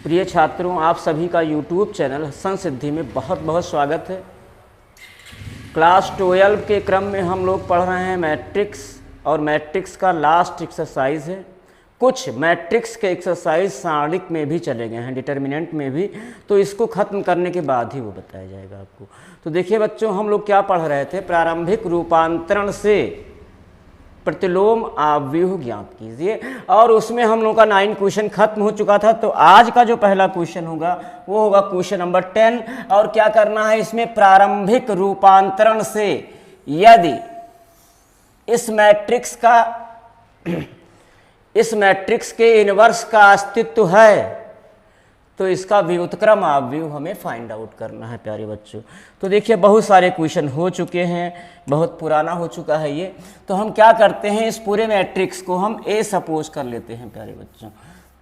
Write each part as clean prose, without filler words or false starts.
प्रिय छात्रों, आप सभी का YouTube चैनल हसन सिद्धि में बहुत बहुत स्वागत है। क्लास 12 के क्रम में हम लोग पढ़ रहे हैं मैट्रिक्स, और मैट्रिक्स का लास्ट एक्सरसाइज है। कुछ मैट्रिक्स के एक्सरसाइज सारणिक में भी चले गए हैं, डिटर्मिनेंट में भी, तो इसको ख़त्म करने के बाद ही वो बताया जाएगा आपको। तो देखिए बच्चों, हम लोग क्या पढ़ रहे थे, प्रारंभिक रूपांतरण से प्रतिलोम आव्यूह ज्ञात कीजिए, और उसमें हम लोग का 9 क्वेश्चन खत्म हो चुका था। तो आज का जो पहला क्वेश्चन होगा वो होगा क्वेश्चन नंबर 10। और क्या करना है इसमें, प्रारंभिक रूपांतरण से यदि इस मैट्रिक्स के इनवर्स का अस्तित्व है तो इसका व्युत्क्रम आव्यूह हमें फाइंड आउट करना है प्यारे बच्चों। तो देखिए, बहुत सारे क्वेश्चन हो चुके हैं, बहुत पुराना हो चुका है ये। तो हम क्या करते हैं, इस पूरे मैट्रिक्स को हम ए सपोज कर लेते हैं प्यारे बच्चों।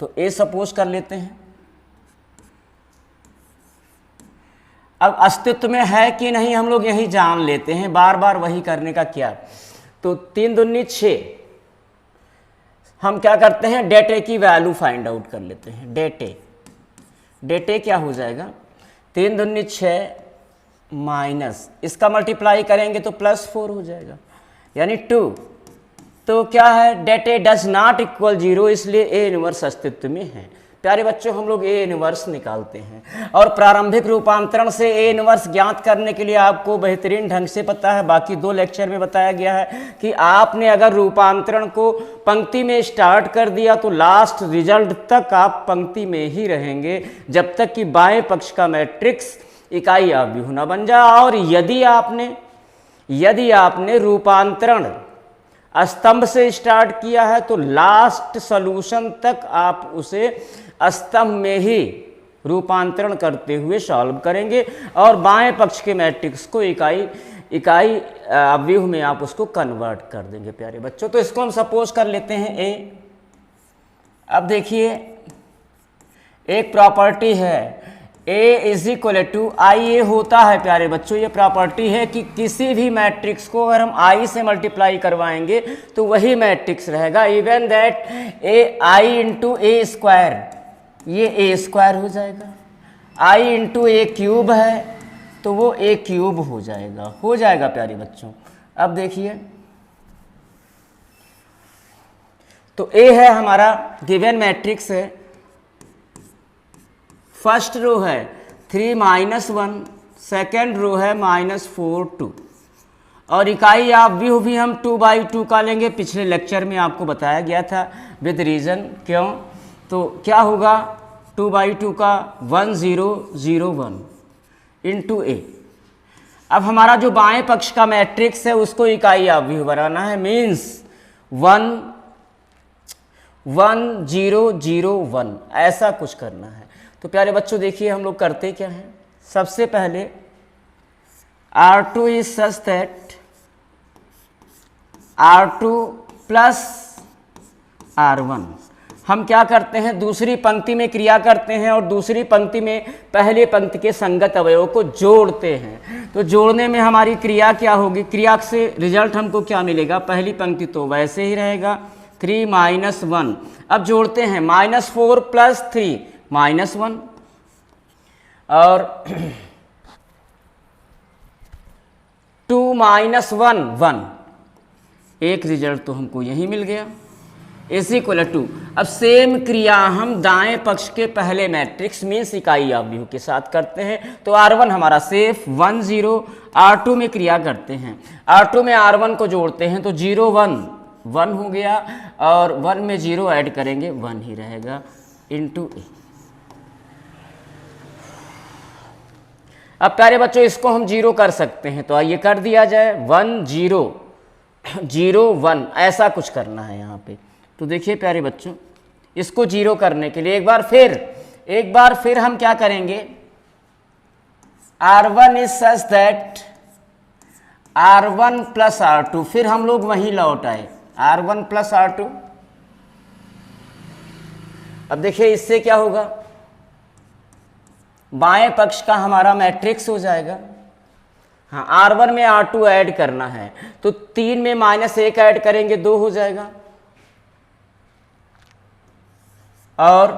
तो ए सपोज कर लेते हैं। अब अस्तित्व में है कि नहीं हम लोग यही जान लेते हैं, बार बार वही करने का क्या। तो 3 दूनी 6, हम क्या करते हैं, डेट ए की वैल्यू फाइंड आउट कर लेते हैं। डेट ए क्या हो जाएगा, 3 दूनी 6 माइनस इसका मल्टीप्लाई करेंगे तो +4 हो जाएगा, यानी 2। तो क्या है, det A does not equal 0, इसलिए ए इनवर्स अस्तित्व में है। प्यारे बच्चों, हम लोग ए इनवर्स निकालते हैं, और प्रारंभिक रूपांतरण से ए इनवर्स ज्ञात करने के लिए आपको बेहतरीन ढंग से पता है, बाकी 2 लेक्चर में बताया गया है कि आपने अगर रूपांतरण को पंक्ति में स्टार्ट कर दिया तो लास्ट रिजल्ट तक आप पंक्ति में ही रहेंगे, जब तक कि बाएं पक्ष का मैट्रिक्स इकाई आव्यूह न बन जाए। और यदि आपने रूपांतरण स्तंभ से स्टार्ट किया है तो लास्ट सॉल्यूशन तक आप उसे स्तंभ में ही रूपांतरण करते हुए सॉल्व करेंगे, और बाएं पक्ष के मैट्रिक्स को इकाई आव्यूह में आप उसको कन्वर्ट कर देंगे प्यारे बच्चों। तो इसको हम सपोज कर लेते हैं ए। अब देखिए, एक प्रॉपर्टी है A इज इक्वल टू आई। ए होता है प्यारे बच्चों, ये प्रॉपर्टी है कि किसी भी मैट्रिक्स को अगर हम आई से मल्टीप्लाई करवाएंगे तो वही मैट्रिक्स रहेगा, even that A I into A square, ये ए स्क्वायर हो जाएगा। आई इंटू ए क्यूब है तो वो ए क्यूब हो जाएगा प्यारे बच्चों। अब देखिए, तो ए है हमारा गिवन मैट्रिक्स है, फर्स्ट रो है 3 - 1, सेकेंड रो है -4 2, और इकाई आव्यूह भी हम 2/2 का लेंगे। पिछले लेक्चर में आपको बताया गया था विद रीजन, क्यों। तो क्या होगा, 2/2 का 1 0 0 1 इंटू ए। अब हमारा जो बाएं पक्ष का मैट्रिक्स है उसको इकाई आव्यूह बनाना है, मीन्स 1 1 0 0 1, ऐसा कुछ करना है। तो प्यारे बच्चों देखिए, हम लोग करते क्या हैं, सबसे पहले R2 is such that R2 plus R1। हम क्या करते हैं, दूसरी पंक्ति में क्रिया करते हैं, और दूसरी पंक्ति में पहले पंक्ति के संगत अवयवों को जोड़ते हैं। तो जोड़ने में हमारी क्रिया क्या होगी, क्रिया से रिजल्ट हमको क्या मिलेगा, पहली पंक्ति तो वैसे ही रहेगा 3 - 1। अब जोड़ते हैं, -4 + 3 -1, और 2 - 1 1, एक रिजल्ट तो हमको यही मिल गया, इज इक्वल टू। अब सेम क्रिया हम दाएं पक्ष के पहले मैट्रिक्स मीन्स इकाई आव्यूह के साथ करते हैं। तो R1 हमारा सेफ 1 0, R2 में क्रिया करते हैं, R2 में R1 को जोड़ते हैं तो 0 1 1 हो गया, और 1 में 0 ऐड करेंगे 1 ही रहेगा इंटू ए। अब प्यारे बच्चों, इसको हम 0 कर सकते हैं, तो आइए कर दिया जाए, 1 0 0 1, ऐसा कुछ करना है यहाँ पे। तो देखिए प्यारे बच्चों, इसको 0 करने के लिए एक बार फिर हम क्या करेंगे, R1 is such that R1 plus R2, फिर हम लोग वहीं लौट आए, R1 प्लस R2। अब देखिए, इससे क्या होगा, बाएं पक्ष का हमारा मैट्रिक्स हो जाएगा। हाँ, R1 में R2 ऐड करना है, तो 3 में -1 ऐड करेंगे 2 हो जाएगा, और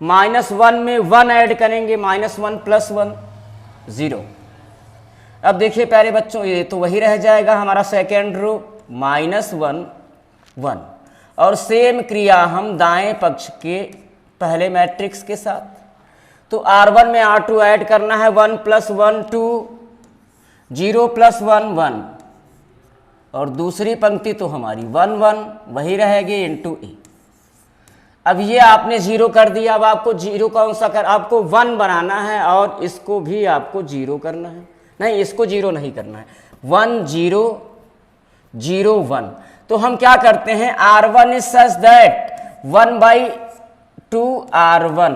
-1 में 1 ऐड करेंगे, -1 + 1 0। अब देखिए प्यारे बच्चों, ये तो वही रह जाएगा हमारा सेकेंड रो, -1 1। और सेम क्रिया हम दाएं पक्ष के पहले मैट्रिक्स के साथ, तो R1 में R2 ऐड करना है, 1 + 1 2, 0 + 1 1, और दूसरी पंक्ति तो हमारी 1 1 वही रहेगी इंटू ए। अब ये आपने 0 कर दिया, अब आपको 0 कौन सा कर, आपको 1 बनाना है और इसको भी आपको 0 करना है, नहीं इसको 0 नहीं करना है, 1 0 0 1। तो हम क्या करते हैं, R1 is such that 1/2 R1,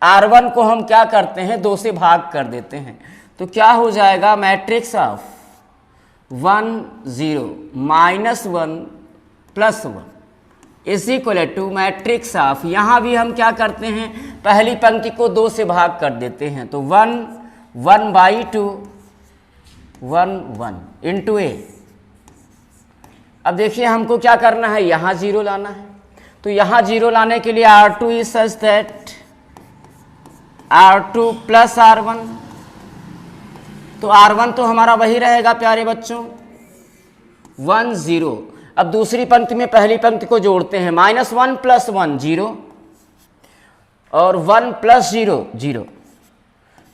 R1 को हम क्या करते हैं 2 से भाग कर देते हैं, तो क्या हो जाएगा matrix of 1 0 -1 + 1 is equal to matrix of, यहां भी हम क्या करते हैं पहली पंक्ति को 2 से भाग कर देते हैं, तो 1 1/2 1 1 इंटू ए। अब देखिए हमको क्या करना है, यहां 0 लाना है, तो यहां 0 लाने के लिए R2 is such that R2 + R1, तो R1 तो हमारा वही रहेगा प्यारे बच्चों 1 0। अब दूसरी पंक्ति में पहली पंक्ति को जोड़ते हैं, -1 + 1 0 और 1 + 0 0,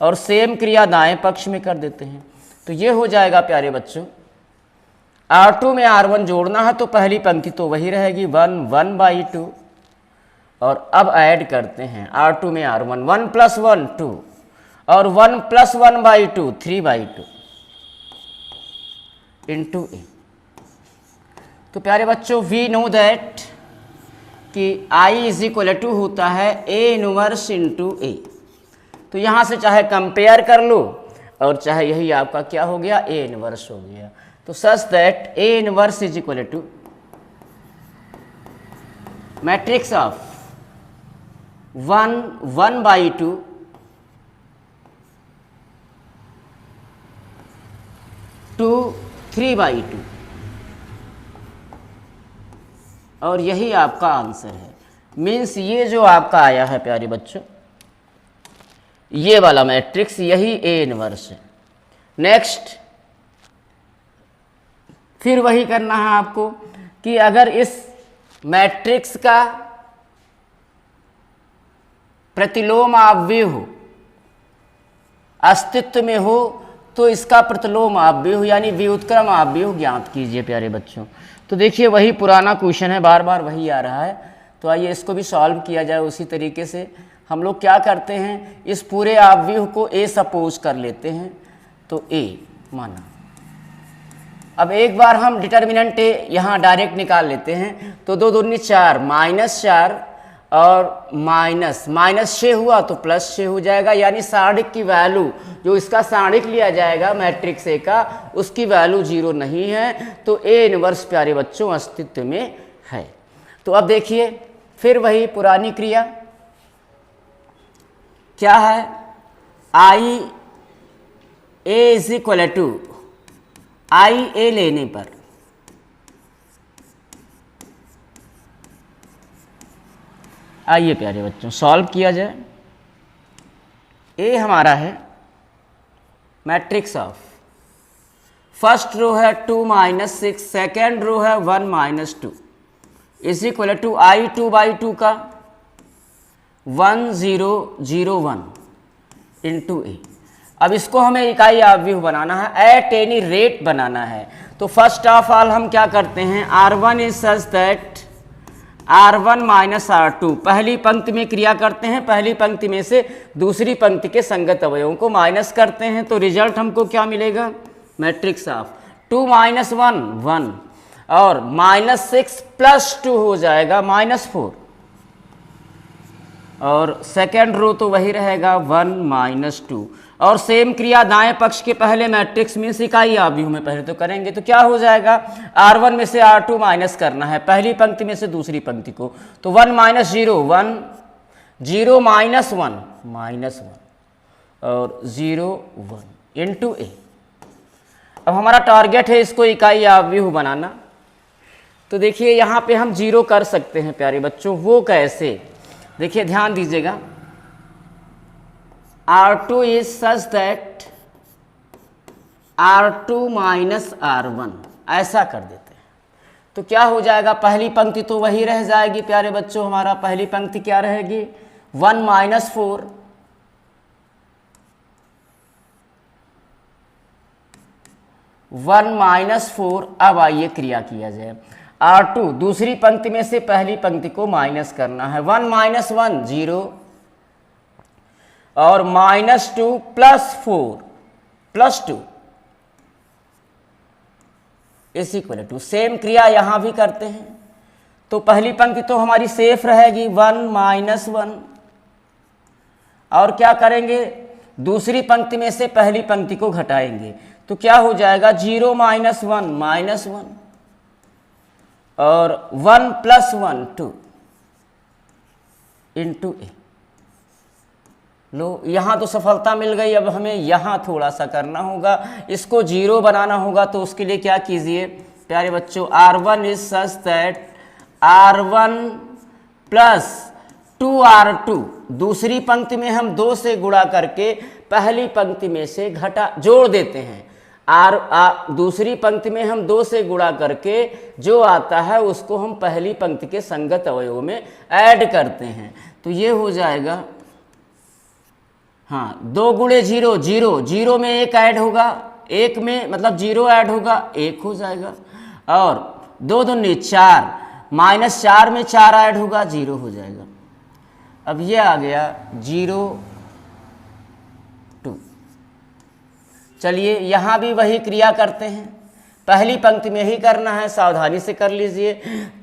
और सेम क्रिया दाएं पक्ष में कर देते हैं, तो ये हो जाएगा प्यारे बच्चों R2 में R1 जोड़ना है, तो पहली पंक्ति तो वही रहेगी 1 1/2, और अब ऐड करते हैं R2 में R1 1 + 1 2 और 1 + 1/2 3/2 इंटू ए। तो प्यारे बच्चों वी नो दैट कि I = होता है A इनवर्स इंटू ए, तो यहाँ से चाहे कंपेयर कर लो और चाहे यही आपका क्या हो गया A इनवर्स हो गया, तो सच that A inverse = matrix of 1 1/2 2 3/2, और यही आपका आंसर है। मीन्स ये जो आपका आया है प्यारे बच्चों, ये वाला मैट्रिक्स यही A इनवर्स है। नेक्स्ट फिर वही करना है आपको कि अगर इस मैट्रिक्स का प्रतिलोम अवयव अस्तित्व में हो तो इसका प्रतिलोम अवयव यानी व्युत्क्रम अवयव ज्ञात कीजिए प्यारे बच्चों। तो देखिए वही पुराना क्वेश्चन है, बार बार वही आ रहा है, तो आइए इसको भी सॉल्व किया जाए उसी तरीके से। हम लोग क्या करते हैं, इस पूरे अवयव को A सपोज कर लेते हैं, तो A माना। अब एक बार हम डिटर्मिनेंट A यहाँ डायरेक्ट निकाल लेते हैं, तो 2 दूनी 4 -4 और -6 हुआ तो +6 हो जाएगा, यानी सारणिक की वैल्यू जो इसका सारणिक लिया जाएगा मैट्रिक्स A का, उसकी वैल्यू 0 नहीं है, तो A इनवर्स प्यारे बच्चों अस्तित्व में है। तो अब देखिए फिर वही पुरानी क्रिया क्या है, I A = IA लेने पर आइए प्यारे बच्चों सॉल्व किया जाए। A हमारा है मैट्रिक्स ऑफ, फर्स्ट रो है 2 - 6, सेकेंड रो है 1 - 2 = I 2/2 का 1 0 0 1 इंटू A। अब इसको हमें इकाई अवयव बनाना है, एट एनी रेट बनाना है, तो फर्स्ट ऑफ ऑल हम क्या करते हैं, R1 is such that R1 - R2 पहली पंक्ति में क्रिया करते हैं, पहली पंक्ति में से दूसरी पंक्ति के संगत अवयवों को माइनस करते हैं, तो रिजल्ट हमको क्या मिलेगा, मैट्रिक्स ऑफ 2 - 1 1 और -6 + 2 हो जाएगा -4, और सेकेंड रो तो वही रहेगा 1 - 2, और सेम क्रिया दाएं पक्ष के पहले मैट्रिक्स में इकाई अवयव में पहले तो करेंगे, तो क्या हो जाएगा, R1 में से R2 माइनस करना है, पहली पंक्ति में से दूसरी पंक्ति को, तो 1 - 0 1 0 - 1 -1 और 0 1 इंटू A। अब हमारा टारगेट है इसको इकाई अवयव बनाना, तो देखिए यहाँ पे हम 0 कर सकते हैं प्यारे बच्चों, वो कैसे, देखिए ध्यान दीजिएगा, R2 is such that R2 minus R1, ऐसा कर देते हैं तो क्या हो जाएगा, पहली पंक्ति तो वही रह जाएगी प्यारे बच्चों, हमारा पहली पंक्ति क्या रहेगी 1 माइनस 4, अब आइए क्रिया किया जाए। R2 दूसरी पंक्ति में से पहली पंक्ति को माइनस करना है, 1 माइनस 1 0 और -2 plus 4 plus 2 is equal to, same क्रिया यहां भी करते हैं। तो पहली पंक्ति तो हमारी सेफ रहेगी 1 माइनस 1, और क्या करेंगे दूसरी पंक्ति में से पहली पंक्ति को घटाएंगे तो क्या हो जाएगा 0 माइनस 1 माइनस 1 और 1 प्लस 1 2 इंटू ए। लो यहां तो सफलता मिल गई, अब हमें यहां थोड़ा सा करना होगा, इसको 0 बनाना होगा। तो उसके लिए क्या कीजिए प्यारे बच्चों, R1 is such that R1 plus 2R2, दूसरी पंक्ति में हम 2 से गुणा करके पहली पंक्ति में से जोड़ देते हैं। दूसरी पंक्ति में हम 2 से गुणा करके जो आता है उसको हम पहली पंक्ति के संगत अवयवों में ऐड करते हैं। तो ये हो जाएगा, हाँ 2 गुणे 0 0, 0 में 1 ऐड होगा, 1 में मतलब 0 ऐड होगा 1 हो जाएगा, और 2 दूनी 4, माइनस 4 में 4 ऐड होगा 0 हो जाएगा। अब ये आ गया 0 2। चलिए यहाँ भी वही क्रिया करते हैं, पहली पंक्ति में ही करना है, सावधानी से कर लीजिए।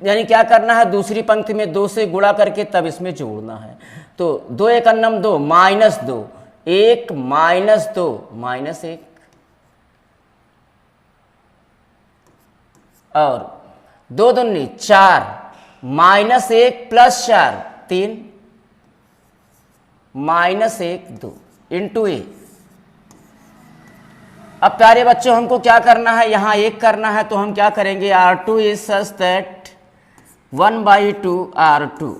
यानी क्या करना है, दूसरी पंक्ति में 2 से गुणा करके तब इसमें जोड़ना है। तो 2 1 2 माइनस 2 1 माइनस 2 माइनस 1 और 2 दूनी 4 माइनस 1 प्लस 4 3 माइनस 1 2 इंटू ए। अब प्यारे बच्चों हमको क्या करना है, यहाँ 1 करना है तो हम क्या करेंगे, R2 is such that 1/2 R2।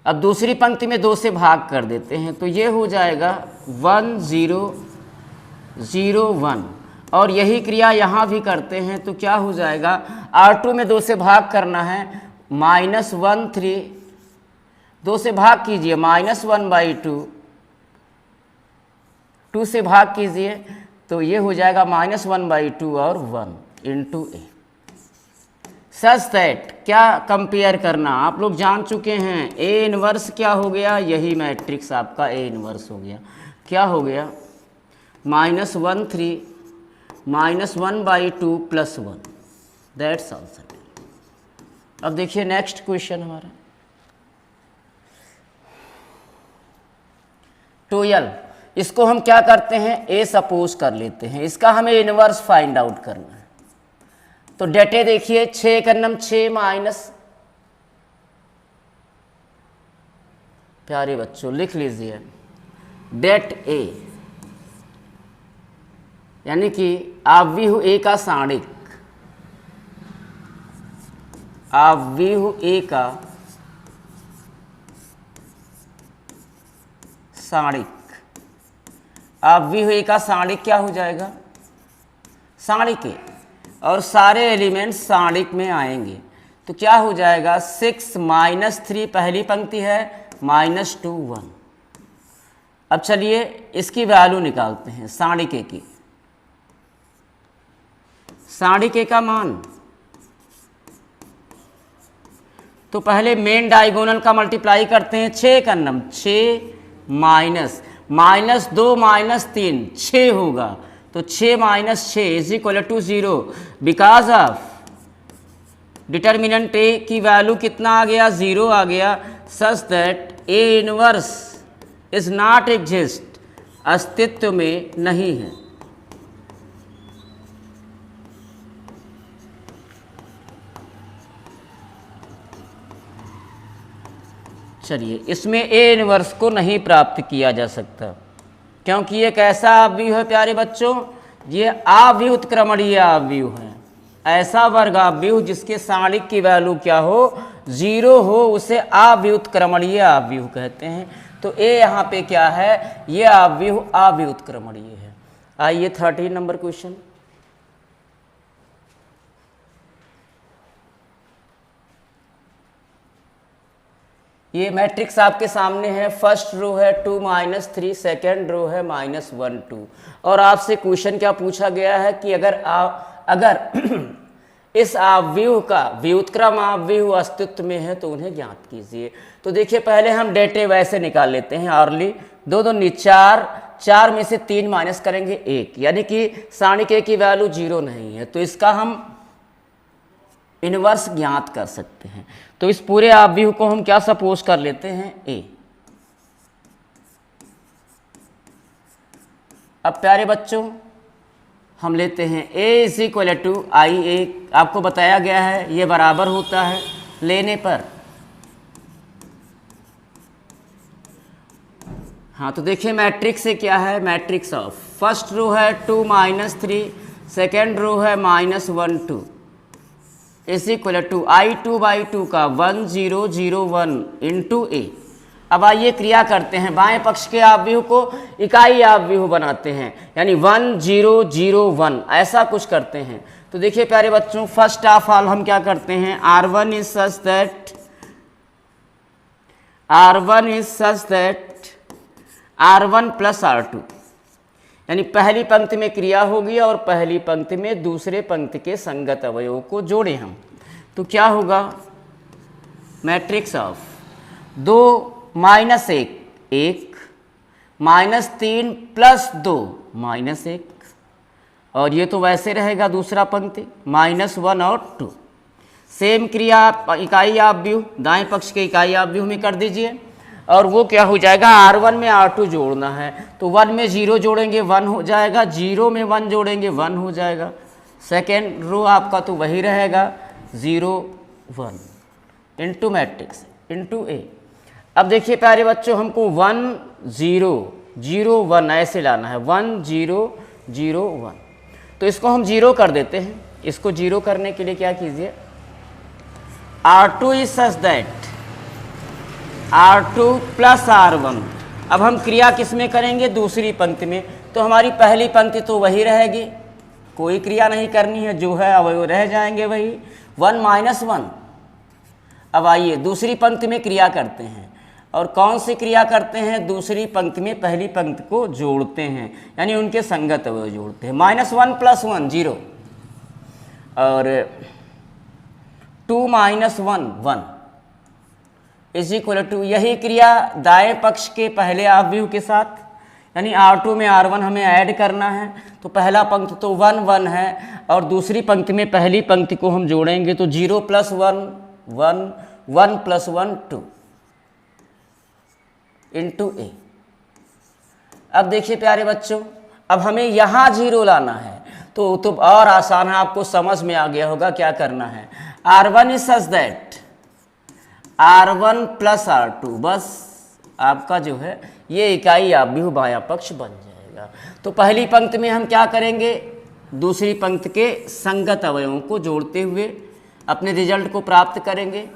अब दूसरी पंक्ति में 2 से भाग कर देते हैं तो ये हो जाएगा 1 0 0 1, और यही क्रिया यहाँ भी करते हैं तो क्या हो जाएगा, R2 में 2 से भाग करना है, -1 3, 2 से भाग कीजिए -1/2, 2 से भाग कीजिए तो ये हो जाएगा -1/2 और 1 इंटू ए। सच दैट क्या कंपेयर करना आप लोग जान चुके हैं, ए इनवर्स क्या हो गया, यही मैट्रिक्स आपका ए इनवर्स हो गया। क्या हो गया -1 3 -1/2 प्लस 1, दैट्स आंसर। अब देखिए नेक्स्ट क्वेश्चन हमारा 12। इसको हम क्या करते हैं, ए सपोज कर लेते हैं, इसका हमें इनवर्स फाइंड आउट करना है। तो डेटे देखिए 6 कन्नम 6 माइनस, प्यारे बच्चों लिख लीजिए डेट ए, यानी कि आव्यूह ए का साणिक, आव्यूह ए का साणिक, आव्यूह ए का साणिक क्या हो जाएगा, साणिक ए, और सारे एलिमेंट्स साणिक में आएंगे तो क्या हो जाएगा 6 - 3 पहली पंक्ति है -2 1। अब चलिए इसकी वैल्यू निकालते हैं साणिक ए की, साणिक ए का मान। तो पहले मेन डायगोनल का मल्टीप्लाई करते हैं, 6 कन्नम 6 माइनस -2 -3 6 होगा, तो 6 - 6 is equal to 0, because of determinant A की वैल्यू कितना आ गया 0 आ गया, such that A inverse is not exist, अस्तित्व में नहीं है। चलिए इसमें ए इनवर्स को नहीं प्राप्त किया जा सकता, क्योंकि एक ऐसा आव्यूह है प्यारे बच्चों, ये आव्यूह उत्क्रमणीय आव्यूह है, ऐसा वर्ग आव्यूह जिसके साणिक की वैल्यू क्या हो जीरो हो उसे अव्युत्क्रमणीय आव्यूह कहते हैं। तो ए यहाँ पे क्या है, ये आव्यूह अव्युत्क्रमणीय है। आइए 13 नंबर क्वेश्चन। ये मैट्रिक्स आपके सामने है, फर्स्ट रो है 2 - 3, सेकेंड रो है -1 2, और आपसे क्वेश्चन क्या पूछा गया है कि अगर इस आव्यूह का व्युत्क्रम आव्यूह अस्तित्व में है तो उन्हें ज्ञात कीजिए। तो देखिए पहले हम डेटे वैसे निकाल लेते हैं अर्ली। 2 2 4, 4 में से 3 माइनस करेंगे 1, यानी कि सारणी के की वैल्यू 0 नहीं है, तो इसका हम इनवर्स ज्ञात कर सकते हैं। तो इस पूरे आव्यूह को हम क्या सपोज कर लेते हैं, ए। अब प्यारे बच्चों हम लेते हैं a = IA, आपको बताया गया है ये बराबर होता है लेने पर, हाँ तो देखिए मैट्रिक्स से क्या है, मैट्रिक्स ऑफ फर्स्ट रो है 2 - 3, सेकेंड रो है -1 2 = I2/2 का 1 0 0 1 × A। अब आइए क्रिया करते हैं, बाएं पक्ष के आव्यूह को इकाई आव्यूह बनाते हैं, यानी 1 0 0 1 ऐसा कुछ करते हैं। तो देखिए प्यारे बच्चों फर्स्ट ऑफ ऑल हम क्या करते हैं, R1 is such that R1 + R2, यानी पहली पंक्ति में क्रिया होगी और पहली पंक्ति में दूसरे पंक्ति के संगत अवयवों को जोड़े हम, तो क्या होगा, मैट्रिक्स ऑफ 2 -1 1 -3 + 2 -1, और ये तो वैसे रहेगा दूसरा पंक्ति -1 और 2। सेम क्रिया इकाई आव्यूह दाएं पक्ष के इकाई आव्यूह में कर दीजिए, और वो क्या हो जाएगा, R1 में R2 जोड़ना है, तो 1 में 0 जोड़ेंगे 1 हो जाएगा, 0 में 1 जोड़ेंगे 1 हो जाएगा, सेकेंड रो आपका तो वही रहेगा 0 1 इंटू मैट्रिक्स इंटू A। अब देखिए प्यारे बच्चों हमको 1 0 0 1 ऐसे लाना है, 1 0 0 1, तो इसको हम 0 कर देते हैं। इसको 0 करने के लिए क्या कीजिए, R2 is such that R2 + R1। अब हम क्रिया किस में करेंगे, दूसरी पंक्ति में, तो हमारी पहली पंक्ति तो वही रहेगी, कोई क्रिया नहीं करनी है, जो है अवयव रह जाएंगे वही 1 - 1। अब आइए दूसरी पंक्ति में क्रिया करते हैं, और कौन सी क्रिया करते हैं, दूसरी पंक्ति में पहली पंक्ति को जोड़ते हैं, यानी उनके संगत अवयव जोड़ते हैं। -1 + 1 0, और 2 - 1 1 = यही क्रिया दाएं पक्ष के पहले आव्यूह के साथ, यानी R2 में R1 हमें ऐड करना है, तो पहला पंक्ति तो 1 1 है, और दूसरी पंक्ति में पहली पंक्ति को हम जोड़ेंगे तो 0 + 1 1 1 + 1 2 × A। अब देखिए प्यारे बच्चों अब हमें यहाँ 0 लाना है, तो और आसान है, आपको समझ में आ गया होगा क्या करना है, R1 is such that R1 + R2, बस आपका जो है ये इकाई आव्यूह बायां पक्ष बन जाएगा। तो पहली पंक्ति में हम क्या करेंगे, दूसरी पंक्ति के संगत अवयवों को जोड़ते हुए अपने रिजल्ट को प्राप्त करेंगे।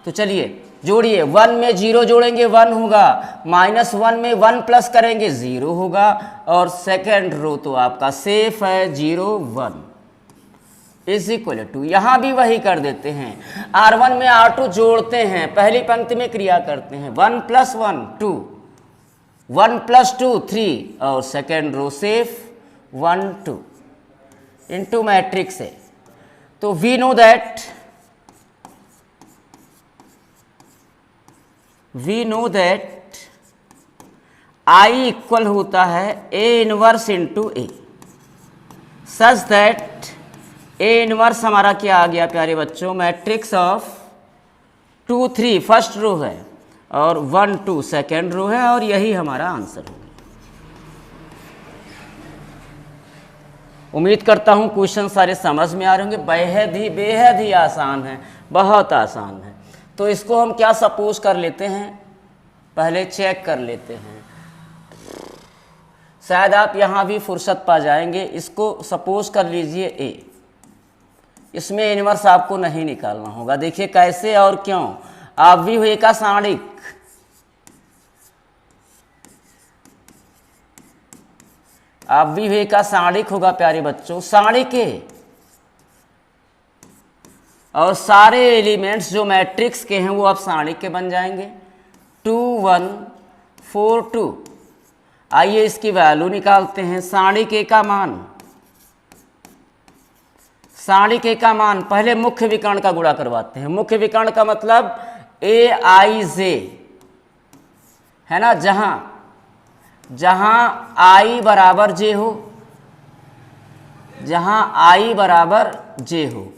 तो चलिए जोड़िए, 1 में 0 जोड़ेंगे 1 होगा, -1 में 1 प्लस करेंगे 0 होगा, और सेकेंड रो तो आपका सेफ है 0 1 = यहाँ भी वही कर देते हैं, R1 में R2 जोड़ते हैं, पहली पंक्ति में क्रिया करते हैं, 1 + 1 2 1 + 2 3, और सेकेंड रो सेफ 1 2 इंटू मैट्रिक्स है। तो we know that I equal होता है A inverse into A, such that A inverse हमारा क्या आ गया प्यारे बच्चों, मैट्रिक्स ऑफ 2 3 फर्स्ट रो है और 1 2 सेकेंड रो है, और यही हमारा आंसर होगा। उम्मीद करता हूँ क्वेश्चन सारे समझ में आ रहे होंगे, बेहद ही आसान है, बहुत आसान है। तो इसको हम क्या सपोज कर लेते हैं, पहले चेक कर लेते हैं, शायद आप यहाँ भी फुर्सत पा जाएंगे। इसको सपोज कर लीजिए A, इसमें इनवर्स आपको नहीं निकालना होगा। देखिए कैसे और क्यों। अव्यय का सारणिक, अव्यय का सारणिक होगा प्यारे बच्चों, सारणिक है, और सारे एलिमेंट्स जो मैट्रिक्स के हैं वो अब सारणिक के बन जाएंगे। 2 1 4 2। आइए इसकी वैल्यू निकालते हैं। सारणिक ए का मान, सारणिक ए का मान, पहले मुख्य विकर्ण का गुणा करवाते हैं। मुख्य विकर्ण का मतलब ए आई जे है ना, जहां आई बराबर जे हो, जहां आई बराबर जे हो,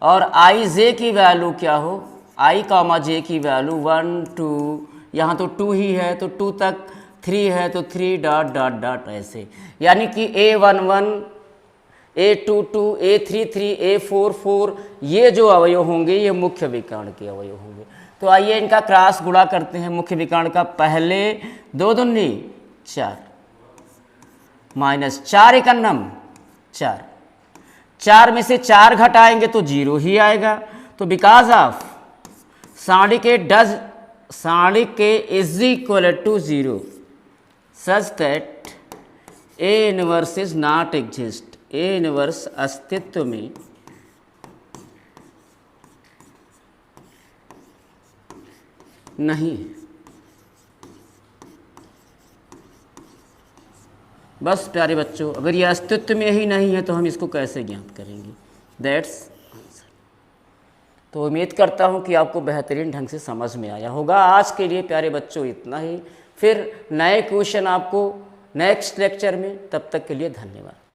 और आई जे की वैल्यू क्या हो, आई कॉमा जे की वैल्यू 1 2, यहाँ तो 2 ही है तो 2 तक, 3 है तो 3 डॉट डॉट डॉट ऐसे, यानी कि A11 A22 A33 A44 ये जो अवयव होंगे ये मुख्य विकर्ण के अवयव होंगे। तो आइए इनका क्रॉस गुणा करते हैं। मुख्य विकर्ण का पहले 2 दूनी 4 माइनस 4 एकन्नम 4, 4 में से 4 घटाएंगे तो 0 ही आएगा। तो बिकॉज ऑफ सारणिक के is equal to 0 such that A inverse is not exist, A inverse अस्तित्व में नहीं। बस प्यारे बच्चों, अगर ये अस्तित्व में ही नहीं है तो हम इसको कैसे ज्ञात करेंगे, दैट्स आंसर। तो उम्मीद करता हूँ कि आपको बेहतरीन ढंग से समझ में आया होगा। आज के लिए प्यारे बच्चों इतना ही, फिर नए क्वेश्चन आपको नेक्स्ट लेक्चर में, तब तक के लिए धन्यवाद।